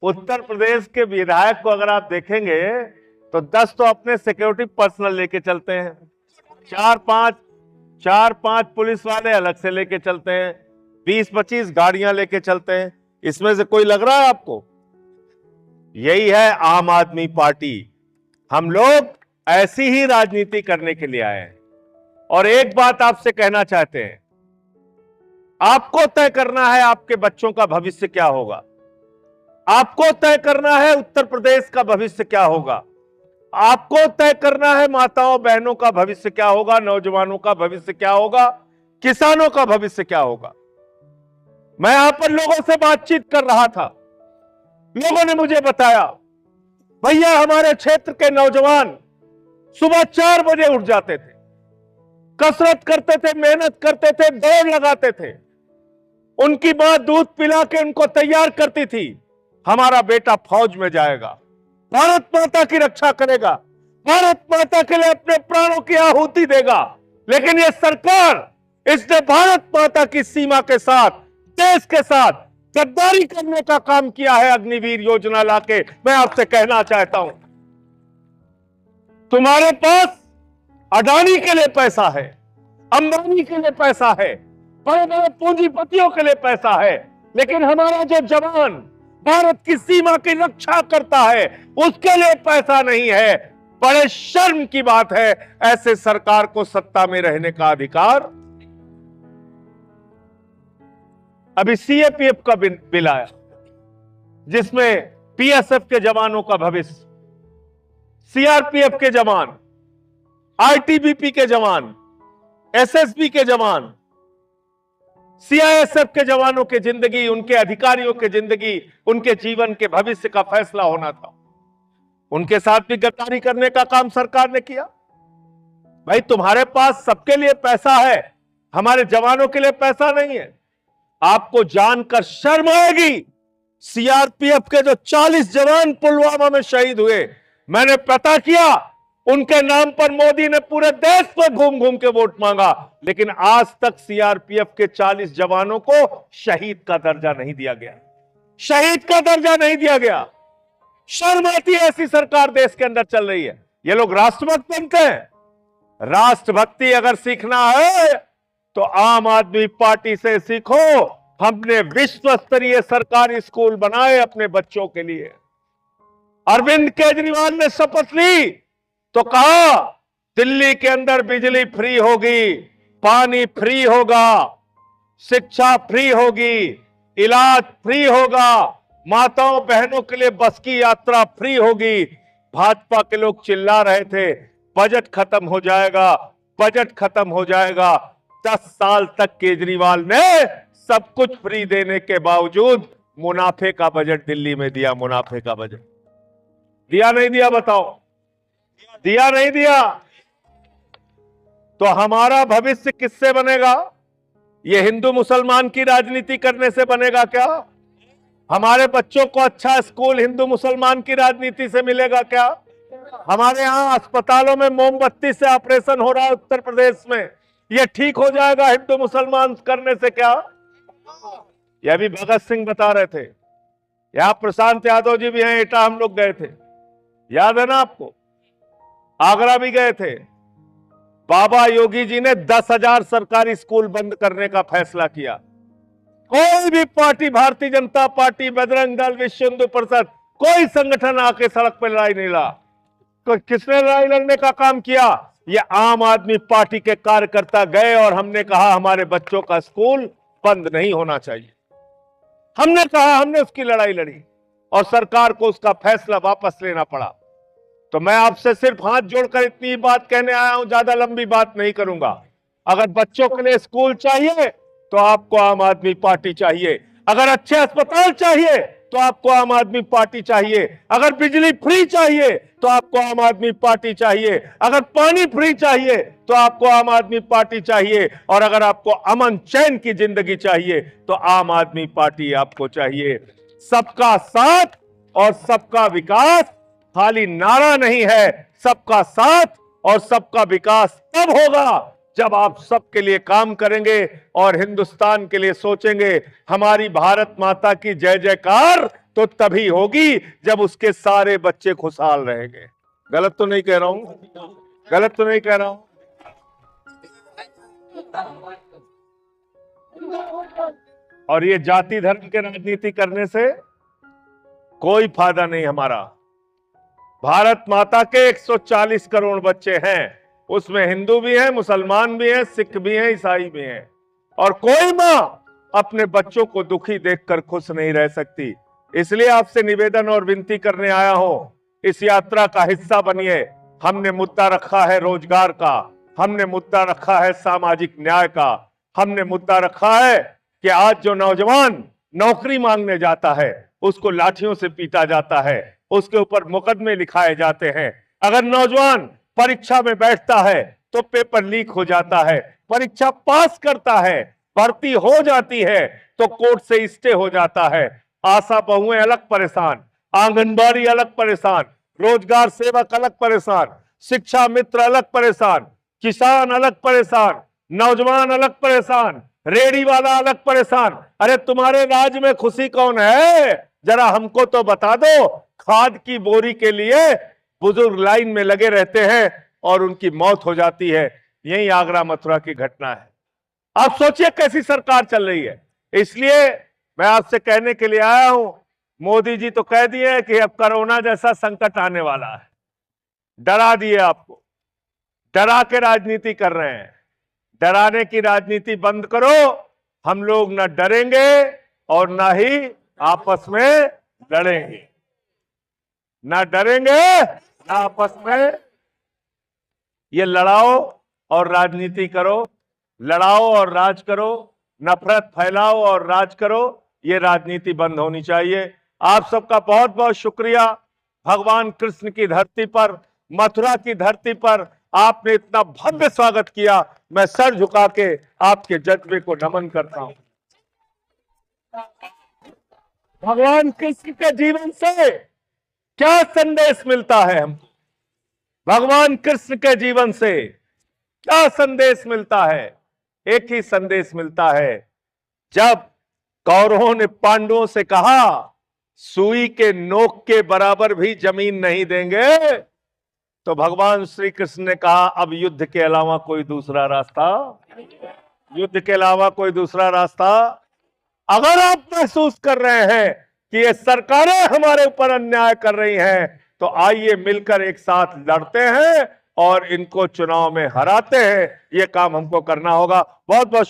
उत्तर प्रदेश के विधायक को अगर आप देखेंगे तो 10 तो अपने सिक्योरिटी पर्सनल लेके चलते हैं, चार पांच पुलिस वाले अलग से लेके चलते हैं, 20-25 गाड़ियां लेके चलते हैं। इसमें से कोई लग रहा है आपको? यही है आम आदमी पार्टी। हम लोग ऐसी ही राजनीति करने के लिए आए हैं। और एक बात आपसे कहना चाहते हैं, आपको तय करना है आपके बच्चों का भविष्य क्या होगा, आपको तय करना है उत्तर प्रदेश का भविष्य क्या होगा, आपको तय करना है माताओं बहनों का भविष्य क्या होगा, नौजवानों का भविष्य क्या होगा, किसानों का भविष्य क्या होगा। मैं यहां पर लोगों से बातचीत कर रहा था, लोगों ने मुझे बताया, भैया हमारे क्षेत्र के नौजवान सुबह 4 बजे उठ जाते थे, कसरत करते थे, मेहनत करते थे, दौड़ लगाते थे, उनकी मां दूध पिला के उनको तैयार करती थी, हमारा बेटा फौज में जाएगा, भारत माता की रक्षा करेगा, भारत माता के लिए अपने प्राणों की आहुति देगा। लेकिन यह सरकार, इसने भारत माता की सीमा के साथ, देश के साथ गद्दारी करने का काम किया है। अग्निवीर योजना लाके मैं आपसे कहना चाहता हूं, तुम्हारे पास अडानी के लिए पैसा है, अंबानी के लिए पैसा है, बड़े बड़े पूंजीपतियों के लिए पैसा है, लेकिन हमारा जो जवान भारत की सीमा की रक्षा करता है उसके लिए पैसा नहीं है। बड़े शर्म की बात है, ऐसे सरकार को सत्ता में रहने का अधिकार। अभी सीएपीएफ का बिल आया जिसमें पीएसएफ के जवानों का भविष्य, सीआरपीएफ के जवान, आईटीबीपी के जवान, एसएसबी के जवान, सीआईएसएफ के जवानों की जिंदगी, उनके अधिकारियों की जिंदगी, उनके जीवन के भविष्य का फैसला होना था। उनके साथ भी गद्दारी करने का काम सरकार ने किया। भाई तुम्हारे पास सबके लिए पैसा है, हमारे जवानों के लिए पैसा नहीं है। आपको जानकर शर्म आएगी, सीआरपीएफ के जो 40 जवान पुलवामा में शहीद हुए, मैंने पता किया, उनके नाम पर मोदी ने पूरे देश में घूम घूम के वोट मांगा, लेकिन आज तक सीआरपीएफ के 40 जवानों को शहीद का दर्जा नहीं दिया गया, शहीद का दर्जा नहीं दिया गया। शर्म आती है, ऐसी सरकार देश के अंदर चल रही है। ये लोग राष्ट्रभक्त बनते हैं। राष्ट्रभक्ति अगर सीखना है तो आम आदमी पार्टी से सीखो। हमने विश्व स्तरीय सरकारी स्कूल बनाए अपने बच्चों के लिए। अरविंद केजरीवाल ने शपथ ली तो कहा दिल्ली के अंदर बिजली फ्री होगी, पानी फ्री होगा, शिक्षा फ्री होगी, इलाज फ्री होगा, माताओं बहनों के लिए बस की यात्रा फ्री होगी। भाजपा के लोग चिल्ला रहे थे बजट खत्म हो जाएगा, बजट खत्म हो जाएगा। 10 साल तक केजरीवाल ने सब कुछ फ्री देने के बावजूद मुनाफे का बजट दिल्ली में दिया। मुनाफे का बजट दिया नहीं दिया, बताओ? दिया नहीं दिया? तो हमारा भविष्य किससे बनेगा? ये हिंदू मुसलमान की राजनीति करने से बनेगा क्या? हमारे बच्चों को अच्छा स्कूल हिंदू मुसलमान की राजनीति से मिलेगा क्या? हमारे यहाँ अस्पतालों में मोमबत्ती से ऑपरेशन हो रहा है उत्तर प्रदेश में, ये ठीक हो जाएगा हिंदू मुसलमान करने से क्या? यह भी भगत सिंह बता रहे थे। यहां प्रशांत यादव जी भी हैं, एटा हम लोग गए थे, याद है ना आपको? आगरा भी गए थे। बाबा योगी जी ने 10,000 सरकारी स्कूल बंद करने का फैसला किया। कोई भी पार्टी, भारतीय जनता पार्टी, बजरंग दल, विश्व हिंदू परिषद, कोई संगठन आके सड़क पर लड़ाई नहीं लड़ा। तो किसने लड़ाई लड़ने का काम किया? ये आम आदमी पार्टी के कार्यकर्ता गए और हमने कहा हमारे बच्चों का स्कूल बंद नहीं होना चाहिए। हमने कहा, हमने उसकी लड़ाई लड़ी और सरकार को उसका फैसला वापस लेना पड़ा। तो मैं आपसे सिर्फ हाथ जोड़कर इतनी बात कहने आया हूं, ज्यादा लंबी बात नहीं करूंगा। अगर बच्चों के लिए स्कूल चाहिए तो आपको आम आदमी पार्टी चाहिए, अगर अच्छे अस्पताल चाहिए तो आपको आम आदमी पार्टी चाहिए, अगर बिजली फ्री चाहिए तो आपको आम आदमी पार्टी चाहिए, अगर पानी फ्री चाहिए तो आपको आम आदमी पार्टी चाहिए, और अगर आपको अमन चैन की जिंदगी चाहिए तो आम आदमी पार्टी आपको चाहिए। सबका साथ और सबका विकास खाली नारा नहीं है, सबका साथ और सबका विकास तब होगा जब आप सबके लिए काम करेंगे और हिंदुस्तान के लिए सोचेंगे। हमारी भारत माता की जय जयकार तो तभी होगी जब उसके सारे बच्चे खुशहाल रहेंगे। गलत तो नहीं कह रहा हूं? गलत तो नहीं कह रहा हूं? और ये जाति धर्म के राजनीति करने से कोई फायदा नहीं हमारा। भारत माता के 140 करोड़ बच्चे हैं, उसमें हिंदू भी हैं, मुसलमान भी हैं, सिख भी हैं, ईसाई भी हैं, और कोई मां अपने बच्चों को दुखी देखकर खुश नहीं रह सकती। इसलिए आपसे निवेदन और विनती करने आया हूं, इस यात्रा का हिस्सा बनिए। हमने मुद्दा रखा है रोजगार का, हमने मुद्दा रखा है सामाजिक न्याय का, हमने मुद्दा रखा है कि आज जो नौजवान नौकरी मांगने जाता है उसको लाठियों से पीटा जाता है, उसके ऊपर मुकदमे लिखाए जाते हैं। अगर नौजवान परीक्षा में बैठता है तो पेपर लीक हो जाता है, परीक्षा पास करता है, भर्ती हो जाती है तो कोर्ट से स्टे हो जाता है। आशा बहुएं अलग परेशान, आंगनबाड़ी अलग परेशान, रोजगार सेवक अलग परेशान, शिक्षा मित्र अलग परेशान, किसान अलग परेशान, नौजवान अलग परेशान, रेडी वाला अलग परेशान। अरे तुम्हारे राज्य में खुशी कौन है? जरा हमको तो बता दो। खाद की बोरी के लिए बुजुर्ग लाइन में लगे रहते हैं और उनकी मौत हो जाती है। यही आगरा मथुरा की घटना है। आप सोचिए कैसी सरकार चल रही है। इसलिए मैं आपसे कहने के लिए आया हूं, मोदी जी तो कह दिए कि अब कोरोना जैसा संकट आने वाला है, डरा दिए आपको, डरा के राजनीति कर रहे हैं। डराने की राजनीति बंद करो। हम लोग ना डरेंगे और ना ही आपस में लड़ेंगे, ना डरेंगे ना आपस में। ये लड़ाओ और राजनीति करो, लड़ाओ और राज करो, नफरत फैलाओ और राज करो, ये राजनीति बंद होनी चाहिए। आप सबका बहुत बहुत शुक्रिया। भगवान कृष्ण की धरती पर, मथुरा की धरती पर आपने इतना भव्य स्वागत किया। मैं सर झुका के आपके जज्बे को नमन करता हूं। भगवान कृष्ण के जीवन से क्या संदेश मिलता है हमको? भगवान कृष्ण के जीवन से क्या संदेश मिलता है? एक ही संदेश मिलता है। जब कौरवों ने पांडवों से कहा सुई के नोक के बराबर भी जमीन नहीं देंगे, तो भगवान श्री कृष्ण ने कहा अब युद्ध के अलावा कोई दूसरा रास्ता, युद्ध के अलावा कोई दूसरा रास्ता। अगर आप महसूस कर रहे हैं कि ये सरकारें हमारे ऊपर अन्याय कर रही हैं, तो आइए मिलकर एक साथ लड़ते हैं और इनको चुनाव में हराते हैं। ये काम हमको करना होगा। बहुत बहुत